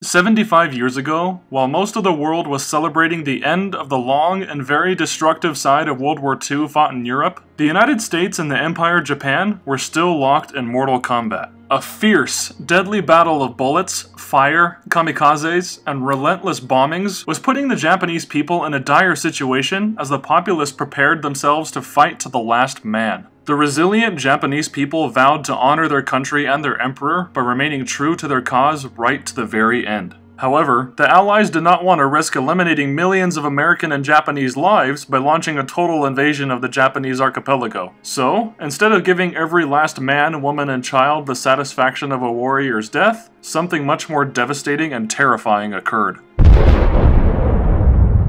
75 years ago, while most of the world was celebrating the end of the long and very destructive side of World War II fought in Europe, the United States and the Empire Japan were still locked in mortal combat. A fierce, deadly battle of bullets, fire, kamikazes, and relentless bombings was putting the Japanese people in a dire situation as the populace prepared themselves to fight to the last man. The resilient Japanese people vowed to honor their country and their emperor by remaining true to their cause right to the very end. However, the Allies did not want to risk eliminating millions of American and Japanese lives by launching a total invasion of the Japanese archipelago. So, instead of giving every last man, woman, and child the satisfaction of a warrior's death, something much more devastating and terrifying occurred.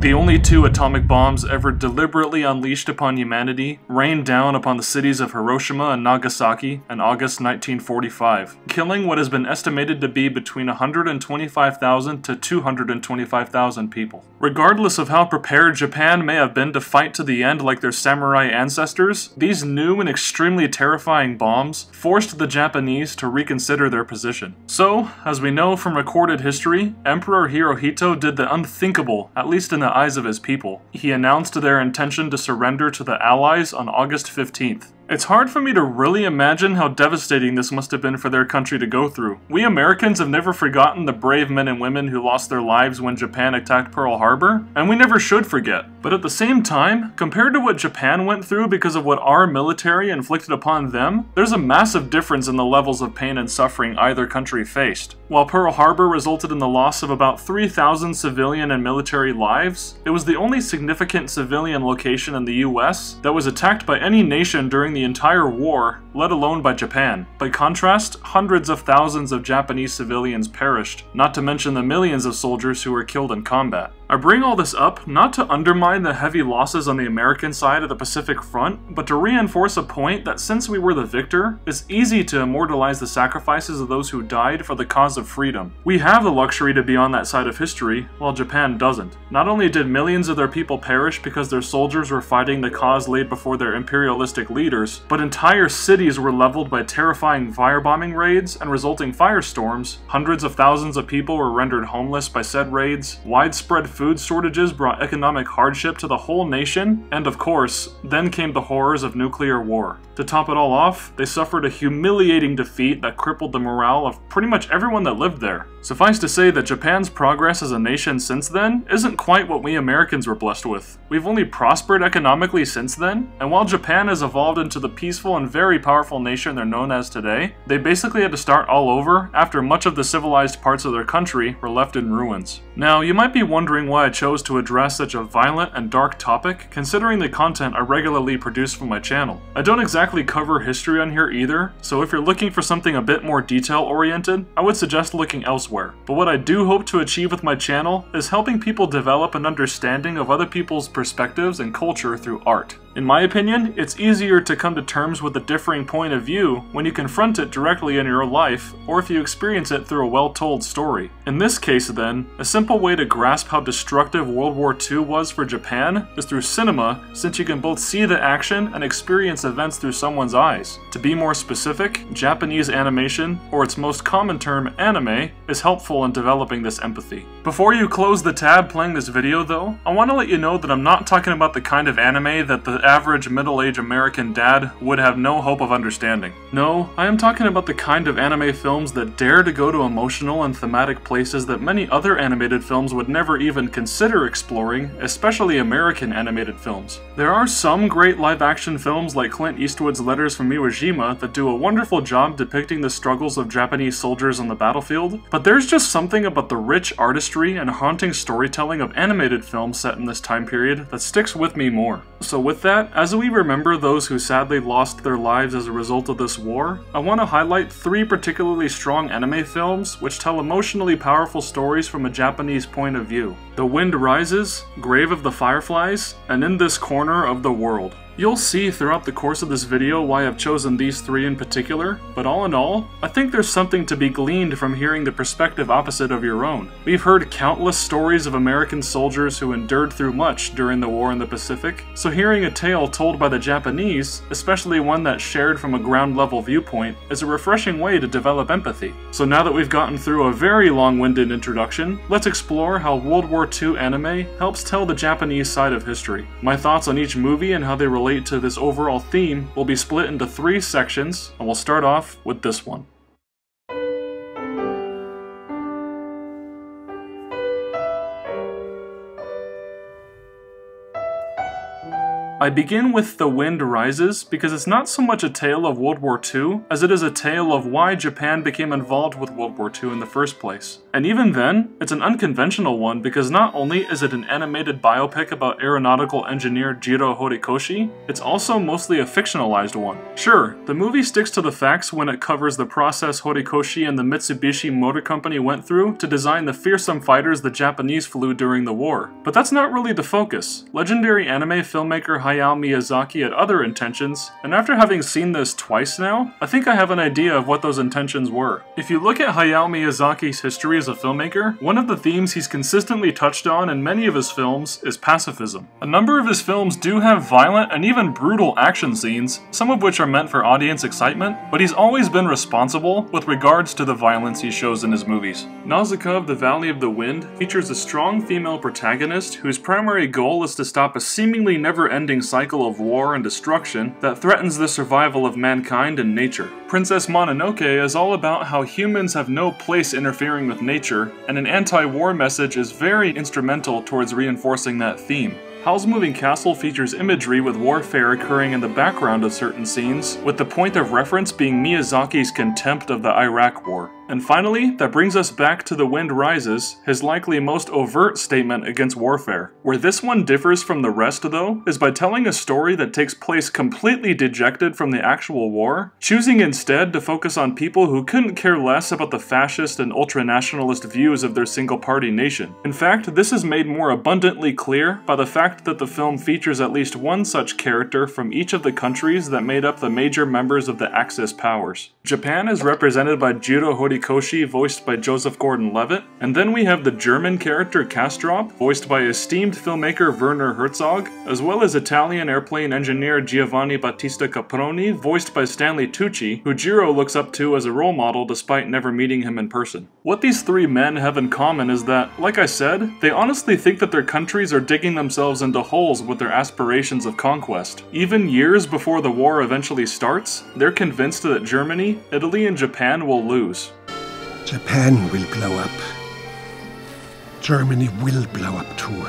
The only 2 atomic bombs ever deliberately unleashed upon humanity rained down upon the cities of Hiroshima and Nagasaki in August 1945, killing what has been estimated to be between 125,000 to 225,000 people. Regardless of how prepared Japan may have been to fight to the end like their samurai ancestors, these new and extremely terrifying bombs forced the Japanese to reconsider their position. So, as we know from recorded history, Emperor Hirohito did the unthinkable, at least in the eyes of his people. He announced their intention to surrender to the Allies on August 15th. It's hard for me to really imagine how devastating this must have been for their country to go through. We Americans have never forgotten the brave men and women who lost their lives when Japan attacked Pearl Harbor, and we never should forget. But at the same time, compared to what Japan went through because of what our military inflicted upon them, there's a massive difference in the levels of pain and suffering either country faced. While Pearl Harbor resulted in the loss of about 3,000 civilian and military lives, it was the only significant civilian location in the US that was attacked by any nation during the entire war, let alone by Japan. By contrast, hundreds of thousands of Japanese civilians perished, not to mention the millions of soldiers who were killed in combat. I bring all this up not to undermine the heavy losses on the American side of the Pacific Front, but to reinforce a point that since we were the victor, it's easy to immortalize the sacrifices of those who died for the cause of freedom. We have the luxury to be on that side of history, while Japan doesn't. Not only did millions of their people perish because their soldiers were fighting the cause laid before their imperialistic leaders, but entire cities were leveled by terrifying firebombing raids and resulting firestorms, hundreds of thousands of people were rendered homeless by said raids, widespread food shortages brought economic hardship to the whole nation, and of course, then came the horrors of nuclear war. To top it all off, they suffered a humiliating defeat that crippled the morale of pretty much everyone that lived there. Suffice to say that Japan's progress as a nation since then isn't quite what we Americans were blessed with. We've only prospered economically since then, and while Japan has evolved into the peaceful and very powerful nation they're known as today, they basically had to start all over after much of the civilized parts of their country were left in ruins. Now, you might be wondering why I chose to address such a violent and dark topic, considering the content I regularly produce for my channel. I don't exactly cover history on here either, so if you're looking for something a bit more detail-oriented, I would suggest looking elsewhere. But what I do hope to achieve with my channel is helping people develop an understanding of other people's perspectives and culture through art. In my opinion, it's easier to come to terms with a differing point of view when you confront it directly in your life, or if you experience it through a well-told story. In this case then, a simple way to grasp how destructive World War II was for Japan is through cinema, since you can both see the action and experience events through someone's eyes. To be more specific, Japanese animation, or its most common term anime, is helpful in developing this empathy. Before you close the tab playing this video though, I want to let you know that I'm not talking about the kind of anime that the average middle-aged American dad would have no hope of understanding. No, I am talking about the kind of anime films that dare to go to emotional and thematic places that many other animated films would never even consider exploring, especially American animated films. There are some great live-action films like Clint Eastwood's Letters from Iwo Jima that do a wonderful job depicting the struggles of Japanese soldiers on the battlefield, but there's just something about the rich artistry and haunting storytelling of animated films set in this time period that sticks with me more. So with that, as we remember those who sadly lost their lives as a result of this war, I want to highlight 3 particularly strong anime films which tell emotionally powerful stories from a Japanese point of view. The Wind Rises, Grave of the Fireflies, and In This Corner of the World. You'll see throughout the course of this video why I've chosen these three in particular, but all in all, I think there's something to be gleaned from hearing the perspective opposite of your own. We've heard countless stories of American soldiers who endured through much during the war in the Pacific, so hearing a tale told by the Japanese, especially one that's shared from a ground-level viewpoint, is a refreshing way to develop empathy. So now that we've gotten through a very long-winded introduction, let's explore how World War II anime helps tell the Japanese side of history. My thoughts on each movie and how they relate to this overall theme will be split into 3 sections, and we'll start off with this one. I begin with The Wind Rises because it's not so much a tale of World War II as it is a tale of why Japan became involved with World War II in the first place. And even then, it's an unconventional one because not only is it an animated biopic about aeronautical engineer Jiro Horikoshi, it's also mostly a fictionalized one. Sure, the movie sticks to the facts when it covers the process Horikoshi and the Mitsubishi Motor Company went through to design the fearsome fighters the Japanese flew during the war. But that's not really the focus. Legendary anime filmmaker Hayao Miyazaki had other intentions, and after having seen this twice now, I think I have an idea of what those intentions were. If you look at Hayao Miyazaki's history as a filmmaker, one of the themes he's consistently touched on in many of his films is pacifism. A number of his films do have violent and even brutal action scenes, some of which are meant for audience excitement, but he's always been responsible with regards to the violence he shows in his movies. Nausicaa of the Valley of the Wind features a strong female protagonist whose primary goal is to stop a seemingly never-ending cycle of war and destruction that threatens the survival of mankind and nature. Princess Mononoke is all about how humans have no place interfering with nature, and an anti-war message is very instrumental towards reinforcing that theme. Howl's Moving Castle features imagery with warfare occurring in the background of certain scenes, with the point of reference being Miyazaki's contempt of the Iraq War. And finally, that brings us back to The Wind Rises, his likely most overt statement against warfare. Where this one differs from the rest, though, is by telling a story that takes place completely dejected from the actual war, choosing instead to focus on people who couldn't care less about the fascist and ultra-nationalist views of their single-party nation. In fact, this is made more abundantly clear by the fact that the film features at least one such character from each of the countries that made up the major members of the Axis powers. Japan is represented by Jiro Horikoshi, voiced by Joseph Gordon-Levitt, and then we have the German character Kastrop, voiced by esteemed filmmaker Werner Herzog, as well as Italian airplane engineer Giovanni Battista Caproni, voiced by Stanley Tucci, who Jiro looks up to as a role model despite never meeting him in person. What these 3 men have in common is that, like I said, they honestly think that their countries are digging themselves into holes with their aspirations of conquest. Even years before the war eventually starts, they're convinced that Germany, Italy, and Japan will lose. Japan will blow up. Germany will blow up too.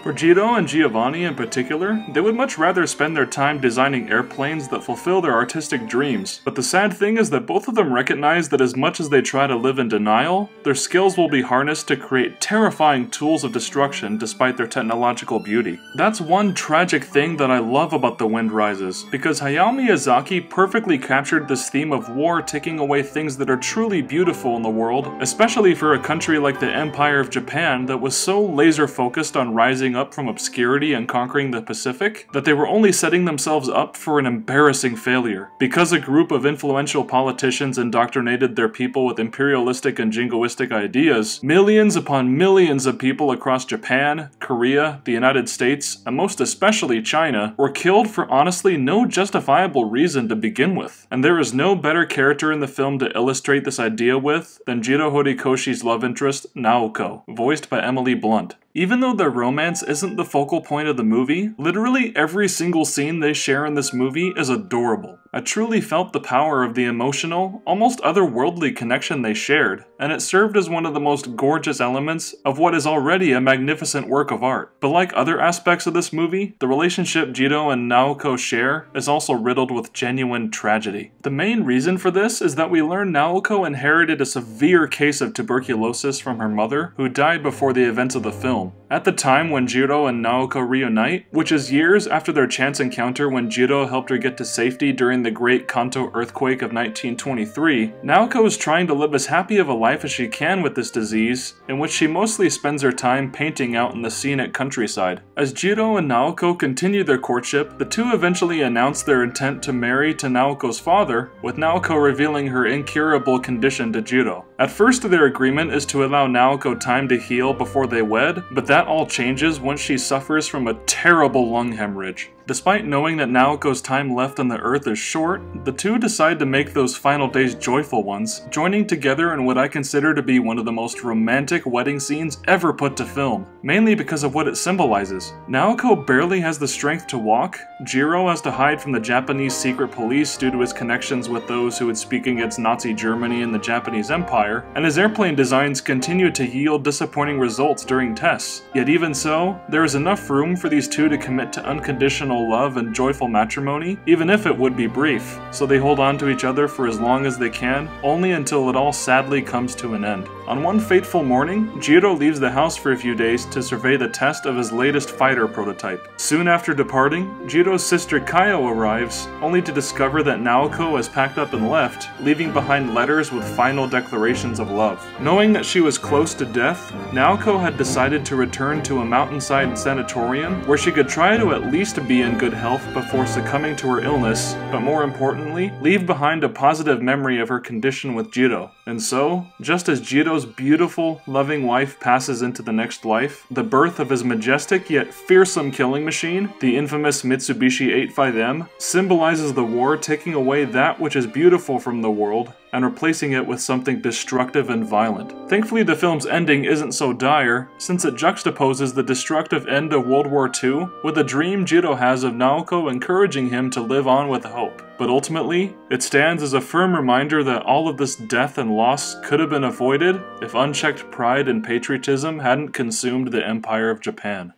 For Jiro and Giovanni in particular, they would much rather spend their time designing airplanes that fulfill their artistic dreams, but the sad thing is that both of them recognize that as much as they try to live in denial, their skills will be harnessed to create terrifying tools of destruction despite their technological beauty. That's one tragic thing that I love about The Wind Rises, because Hayao Miyazaki perfectly captured this theme of war taking away things that are truly beautiful in the world, especially for a country like the Empire of Japan that was so laser-focused on rising up from obscurity and conquering the Pacific, that they were only setting themselves up for an embarrassing failure. Because a group of influential politicians indoctrinated their people with imperialistic and jingoistic ideas, millions upon millions of people across Japan, Korea, the United States, and most especially China, were killed for honestly no justifiable reason to begin with. And there is no better character in the film to illustrate this idea with than Jiro Horikoshi's love interest, Naoko, voiced by Emily Blunt. Even though their romance isn't the focal point of the movie, literally every single scene they share in this movie is adorable. I truly felt the power of the emotional, almost otherworldly connection they shared, and it served as one of the most gorgeous elements of what is already a magnificent work of art. But like other aspects of this movie, the relationship Jiro and Naoko share is also riddled with genuine tragedy. The main reason for this is that we learn Naoko inherited a severe case of tuberculosis from her mother, who died before the events of the film. At the time when Jiro and Naoko reunite, which is years after their chance encounter when Jiro helped her get to safety during during the Great Kanto earthquake of 1923, Naoko is trying to live as happy of a life as she can with this disease, in which she mostly spends her time painting out in the scenic countryside. As Jiro and Naoko continue their courtship, the two eventually announce their intent to marry to Naoko's father, with Naoko revealing her incurable condition to Jiro. At first, their agreement is to allow Naoko time to heal before they wed, but that all changes once she suffers from a terrible lung hemorrhage. Despite knowing that Naoko's time left on the earth is short, the two decide to make those final days joyful ones, joining together in what I consider to be one of the most romantic wedding scenes ever put to film, mainly because of what it symbolizes. Naoko barely has the strength to walk, Jiro has to hide from the Japanese secret police due to his connections with those who would speak against Nazi Germany and the Japanese Empire, and his airplane designs continue to yield disappointing results during tests. Yet even so, there is enough room for these two to commit to unconditional love and joyful matrimony, even if it would be brief, so they hold on to each other for as long as they can, only until it all sadly comes to an end. On one fateful morning, Jiro leaves the house for a few days to survey the test of his latest fighter prototype. Soon after departing, Jiro's sister Kaio arrives, only to discover that Naoko has packed up and left, leaving behind letters with final declarations of love. Knowing that she was close to death, Naoko had decided to return to a mountainside sanatorium where she could try to at least be in good health before succumbing to her illness, but more importantly, leave behind a positive memory of her condition with Jiro. And so, just as Jiro's beautiful, loving wife passes into the next life, the birth of his majestic yet fearsome killing machine, the infamous Mitsubishi 85M, symbolizes the war taking away that which is beautiful from the world and replacing it with something destructive and violent. Thankfully, the film's ending isn't so dire, since it juxtaposes the destructive end of World War II with a dream Jiro has of Naoko encouraging him to live on with hope. But ultimately, it stands as a firm reminder that all of this death and loss could have been avoided if unchecked pride and patriotism hadn't consumed the Empire of Japan.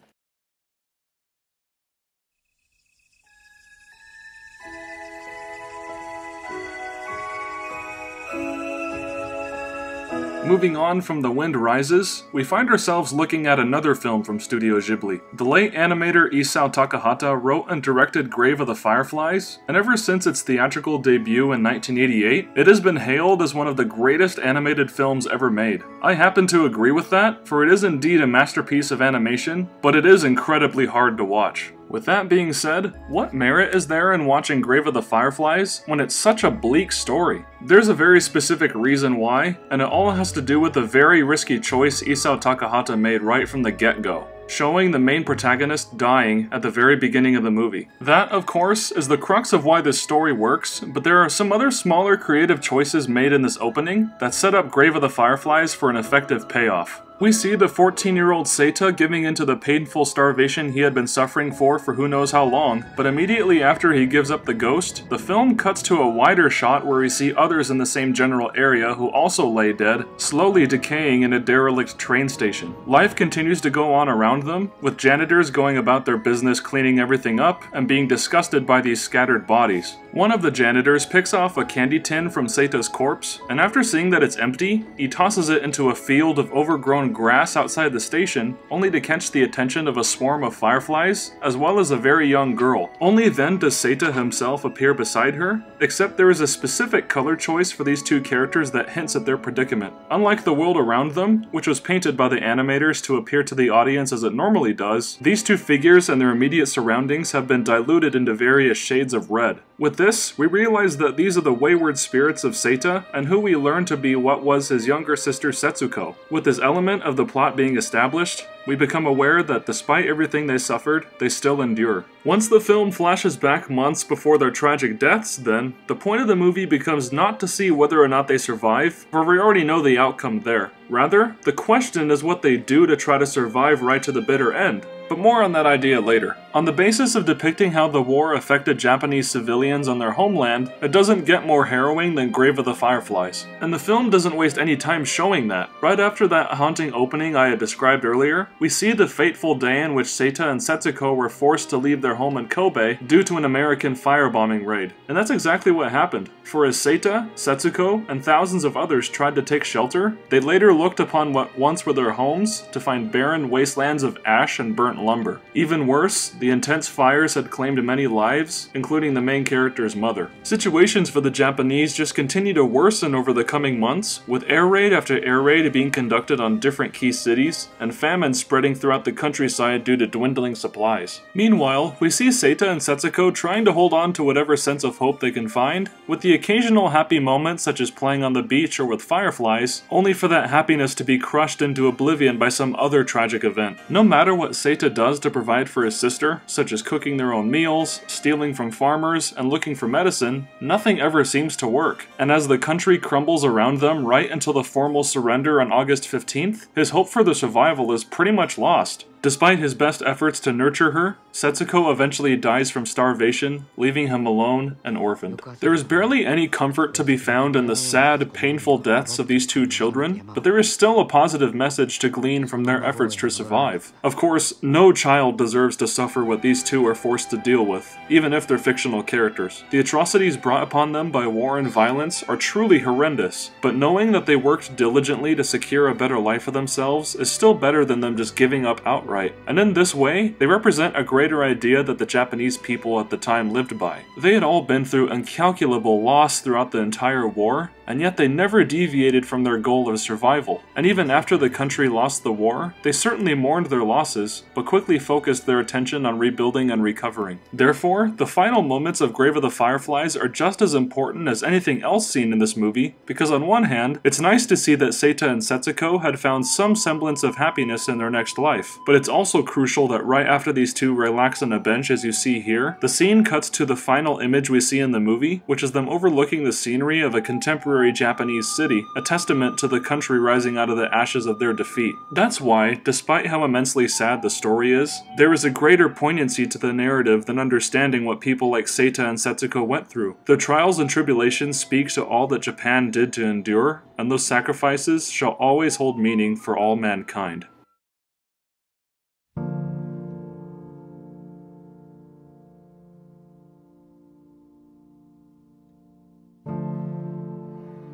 Moving on from The Wind Rises, we find ourselves looking at another film from Studio Ghibli. The late animator Isao Takahata wrote and directed Grave of the Fireflies, and ever since its theatrical debut in 1988, it has been hailed as one of the greatest animated films ever made. I happen to agree with that, for it is indeed a masterpiece of animation, but it is incredibly hard to watch. With that being said, what merit is there in watching Grave of the Fireflies when it's such a bleak story? There's a very specific reason why, and it all has to do with the very risky choice Isao Takahata made right from the get-go, showing the main protagonist dying at the very beginning of the movie. That, of course, is the crux of why this story works, but there are some other smaller creative choices made in this opening that set up Grave of the Fireflies for an effective payoff. We see the 14-year-old Seita giving into the painful starvation he had been suffering for who knows how long, but immediately after he gives up the ghost, the film cuts to a wider shot where we see others in the same general area who also lay dead, slowly decaying in a derelict train station. Life continues to go on around them, with janitors going about their business cleaning everything up and being disgusted by these scattered bodies. One of the janitors picks off a candy tin from Seita's corpse, and after seeing that it's empty, he tosses it into a field of overgrown grass outside the station, only to catch the attention of a swarm of fireflies, as well as a very young girl. Only then does Seita himself appear beside her, except there is a specific color choice for these two characters that hints at their predicament. Unlike the world around them, which was painted by the animators to appear to the audience as it normally does, these two figures and their immediate surroundings have been diluted into various shades of red. With this, we realize that these are the wayward spirits of Seita, and who we learn to be what was his younger sister Setsuko. With this element of the plot being established, we become aware that despite everything they suffered, they still endure. Once the film flashes back months before their tragic deaths, then, the point of the movie becomes not to see whether or not they survive, for we already know the outcome there. Rather, the question is what they do to try to survive right to the bitter end. But more on that idea later. On the basis of depicting how the war affected Japanese civilians on their homeland, it doesn't get more harrowing than Grave of the Fireflies. And the film doesn't waste any time showing that. Right after that haunting opening I had described earlier, we see the fateful day in which Seita and Setsuko were forced to leave their home in Kobe due to an American firebombing raid. And that's exactly what happened. For as Seita, Setsuko, and thousands of others tried to take shelter, they later looked upon what once were their homes to find barren wastelands of ash and burnt lumber. Even worse, The intense fires had claimed many lives, including the main character's mother. Situations for the Japanese just continue to worsen over the coming months, with air raid after air raid being conducted on different key cities, and famine spreading throughout the countryside due to dwindling supplies. Meanwhile, we see Seita and Setsuko trying to hold on to whatever sense of hope they can find, with the occasional happy moments such as playing on the beach or with fireflies, only for that happiness to be crushed into oblivion by some other tragic event. No matter what Seita does to provide for his sister, such as cooking their own meals, stealing from farmers, and looking for medicine, nothing ever seems to work. And as the country crumbles around them right until the formal surrender on August 15th, his hope for their survival is pretty much lost. Despite his best efforts to nurture her, Setsuko eventually dies from starvation, leaving him alone and orphaned. There is barely any comfort to be found in the sad, painful deaths of these two children, but there is still a positive message to glean from their efforts to survive. Of course, no child deserves to suffer what these two are forced to deal with, even if they're fictional characters. The atrocities brought upon them by war and violence are truly horrendous, but knowing that they worked diligently to secure a better life for themselves is still better than them just giving up outright. And in this way, they represent a greater idea that the Japanese people at the time lived by. They had all been through incalculable loss throughout the entire war, and yet they never deviated from their goal of survival. And even after the country lost the war, they certainly mourned their losses, but quickly focused their attention on rebuilding and recovering. Therefore, the final moments of Grave of the Fireflies are just as important as anything else seen in this movie, because on one hand, it's nice to see that Seita and Setsuko had found some semblance of happiness in their next life, but it's also crucial that right after these two relax on a bench as you see here, the scene cuts to the final image we see in the movie, which is them overlooking the scenery of a contemporary Japanese city, a testament to the country rising out of the ashes of their defeat. That's why, despite how immensely sad the story is, there is a greater poignancy to the narrative than understanding what people like Seita and Setsuko went through. Their trials and tribulations speak to all that Japan did to endure, and those sacrifices shall always hold meaning for all mankind.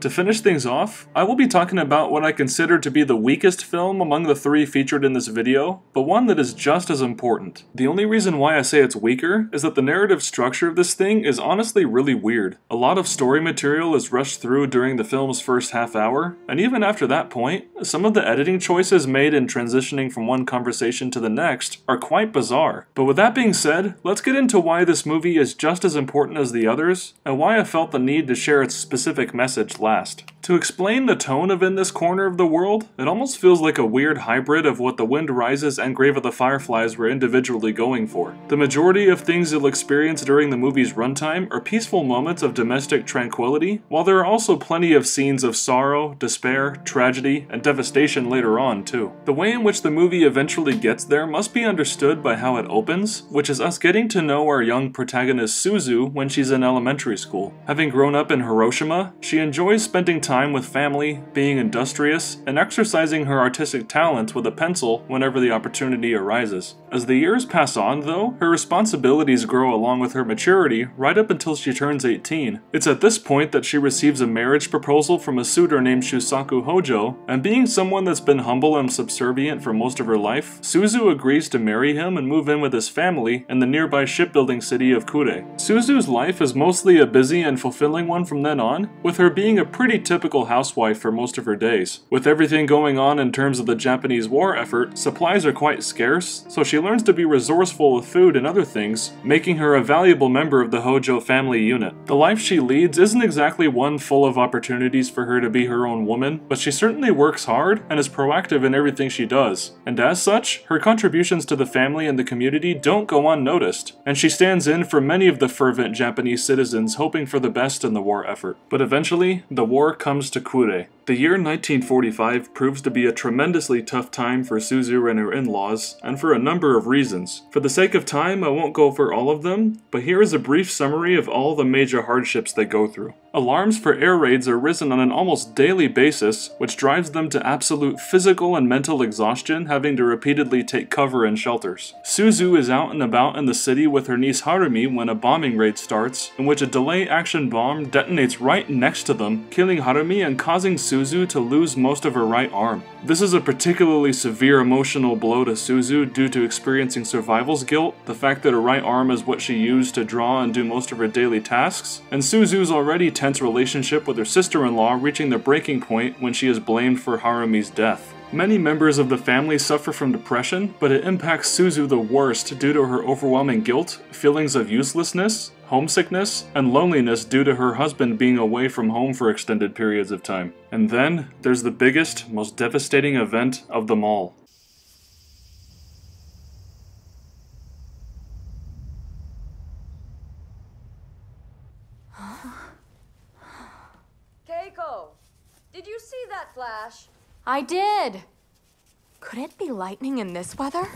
To finish things off, I will be talking about what I consider to be the weakest film among the three featured in this video, but one that is just as important. The only reason why I say it's weaker is that the narrative structure of this thing is honestly really weird. A lot of story material is rushed through during the film's first half hour, and even after that point, some of the editing choices made in transitioning from one conversation to the next are quite bizarre. But with that being said, let's get into why this movie is just as important as the others, and why I felt the need to share its specific message last. To explain the tone of In This Corner of the World, it almost feels like a weird hybrid of what The Wind Rises and Grave of the Fireflies were individually going for. The majority of things you'll experience during the movie's runtime are peaceful moments of domestic tranquility, while there are also plenty of scenes of sorrow, despair, tragedy, and devastation later on too. The way in which the movie eventually gets there must be understood by how it opens, which is us getting to know our young protagonist Suzu when she's in elementary school. Having grown up in Hiroshima, she enjoys spending time with family, being industrious, and exercising her artistic talents with a pencil whenever the opportunity arises. As the years pass on, though, her responsibilities grow along with her maturity right up until she turns 18. It's at this point that she receives a marriage proposal from a suitor named Shusaku Hojo, and being someone that's been humble and subservient for most of her life, Suzu agrees to marry him and move in with his family in the nearby shipbuilding city of Kure. Suzu's life is mostly a busy and fulfilling one from then on, with her being a pretty typical housewife for most of her days. With everything going on in terms of the Japanese war effort, supplies are quite scarce, so she learns to be resourceful with food and other things, making her a valuable member of the Hojo family unit. The life she leads isn't exactly one full of opportunities for her to be her own woman, but she certainly works hard and is proactive in everything she does. And as such, her contributions to the family and the community don't go unnoticed, and she stands in for many of the fervent Japanese citizens hoping for the best in the war effort. But eventually, the war comes to Kure. The year 1945 proves to be a tremendously tough time for Suzu and her in-laws, and for a number of reasons. For the sake of time, I won't go over all of them, but here is a brief summary of all the major hardships they go through. Alarms for air raids are risen on an almost daily basis, which drives them to absolute physical and mental exhaustion, having to repeatedly take cover in shelters. Suzu is out and about in the city with her niece Harumi when a bombing raid starts, in which a delay-action bomb detonates right next to them, killing Harumi and causing Suzu to lose most of her right arm. This is a particularly severe emotional blow to Suzu due to experiencing survival's guilt, the fact that her right arm is what she used to draw and do most of her daily tasks, and Suzu's already tense relationship with her sister-in-law reaching the breaking point when she is blamed for Harumi's death. Many members of the family suffer from depression, but it impacts Suzu the worst due to her overwhelming guilt, feelings of uselessness, homesickness, and loneliness due to her husband being away from home for extended periods of time. And then, there's the biggest, most devastating event of them all. Keiko, did you see that flash? I did. Could it be lightning in this weather?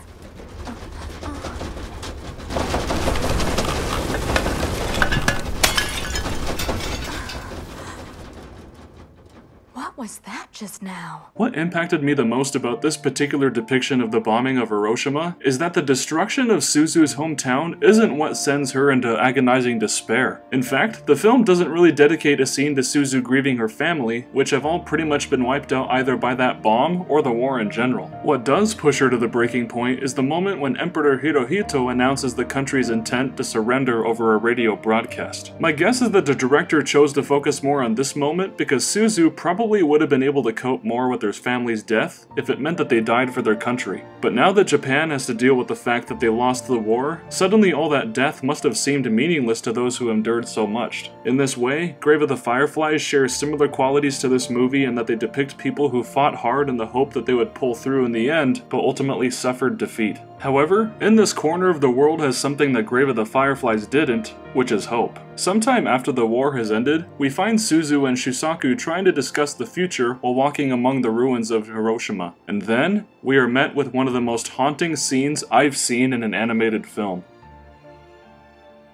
What was that just now? What impacted me the most about this particular depiction of the bombing of Hiroshima is that the destruction of Suzu's hometown isn't what sends her into agonizing despair. In fact, the film doesn't really dedicate a scene to Suzu grieving her family, which have all pretty much been wiped out either by that bomb or the war in general. What does push her to the breaking point is the moment when Emperor Hirohito announces the country's intent to surrender over a radio broadcast. My guess is that the director chose to focus more on this moment because Suzu probably would have been able to cope more with their family's death if it meant that they died for their country. But now that Japan has to deal with the fact that they lost the war, suddenly all that death must have seemed meaningless to those who endured so much. In this way, Grave of the Fireflies shares similar qualities to this movie in that they depict people who fought hard in the hope that they would pull through in the end, but ultimately suffered defeat. However, in this corner of the world has something that Grave of the Fireflies didn't, which is hope. Sometime after the war has ended, we find Suzu and Shusaku trying to discuss the future while walking among the ruins of Hiroshima. And then, we are met with one of the most haunting scenes I've seen in an animated film.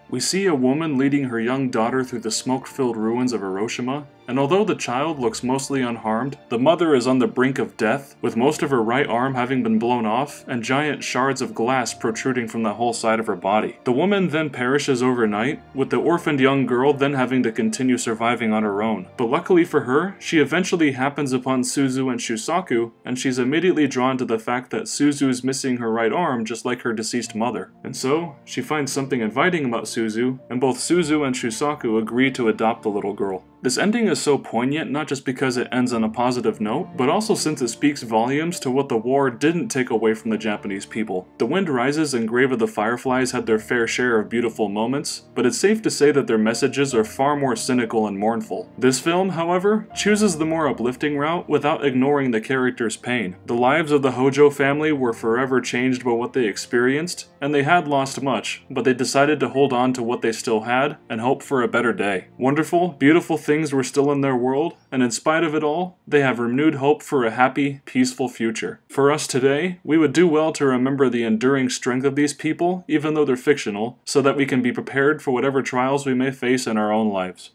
We see a woman leading her young daughter through the smoke-filled ruins of Hiroshima, and although the child looks mostly unharmed, the mother is on the brink of death, with most of her right arm having been blown off and giant shards of glass protruding from the whole side of her body. The woman then perishes overnight, with the orphaned young girl then having to continue surviving on her own. But luckily for her, she eventually happens upon Suzu and Shusaku, and she's immediately drawn to the fact that Suzu's missing her right arm just like her deceased mother. And so, she finds something inviting about Suzu, and both Suzu and Shusaku agree to adopt the little girl. This ending is so poignant not just because it ends on a positive note, but also since it speaks volumes to what the war didn't take away from the Japanese people. The Wind Rises and Grave of the Fireflies had their fair share of beautiful moments, but it's safe to say that their messages are far more cynical and mournful. This film, however, chooses the more uplifting route without ignoring the characters' pain. The lives of the Hojo family were forever changed by what they experienced, and they had lost much, but they decided to hold on to what they still had and hope for a better day. Wonderful, beautiful things were still in their world, and in spite of it all, they have renewed hope for a happy, peaceful future. For us today, we would do well to remember the enduring strength of these people, even though they're fictional, so that we can be prepared for whatever trials we may face in our own lives.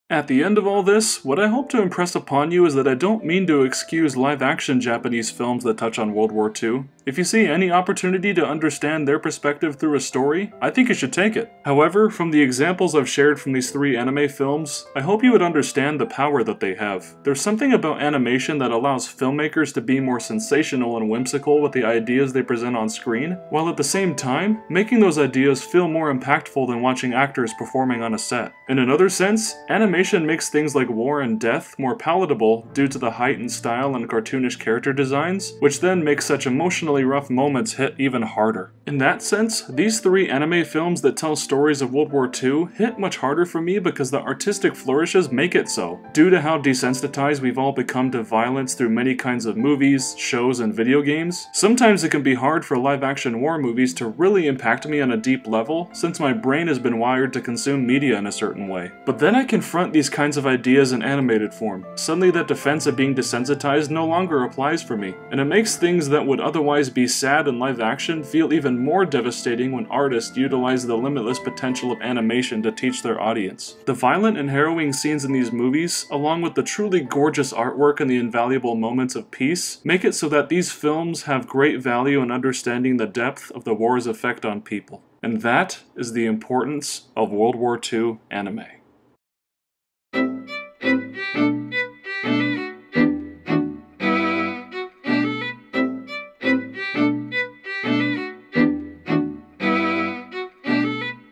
At the end of all this, what I hope to impress upon you is that I don't mean to excuse live-action Japanese films that touch on World War II. If you see any opportunity to understand their perspective through a story, I think you should take it. However, from the examples I've shared from these 3 anime films, I hope you would understand the power that they have. There's something about animation that allows filmmakers to be more sensational and whimsical with the ideas they present on screen, while at the same time, making those ideas feel more impactful than watching actors performing on a set. In another sense, animation makes things like war and death more palatable due to the heightened style and cartoonish character designs, which then make such emotionally rough moments hit even harder. In that sense, these 3 anime films that tell stories of World War II hit much harder for me because the artistic flourishes make it so. Due to how desensitized we've all become to violence through many kinds of movies, shows, and video games, sometimes it can be hard for live-action war movies to really impact me on a deep level since my brain has been wired to consume media in a certain way. But then I confront these kinds of ideas in animated form. Suddenly that defense of being desensitized no longer applies for me, and it makes things that would otherwise otherwise be sad in live action feel even more devastating when artists utilize the limitless potential of animation to teach their audience. The violent and harrowing scenes in these movies, along with the truly gorgeous artwork and the invaluable moments of peace, make it so that these films have great value in understanding the depth of the war's effect on people. And that is the importance of World War II anime.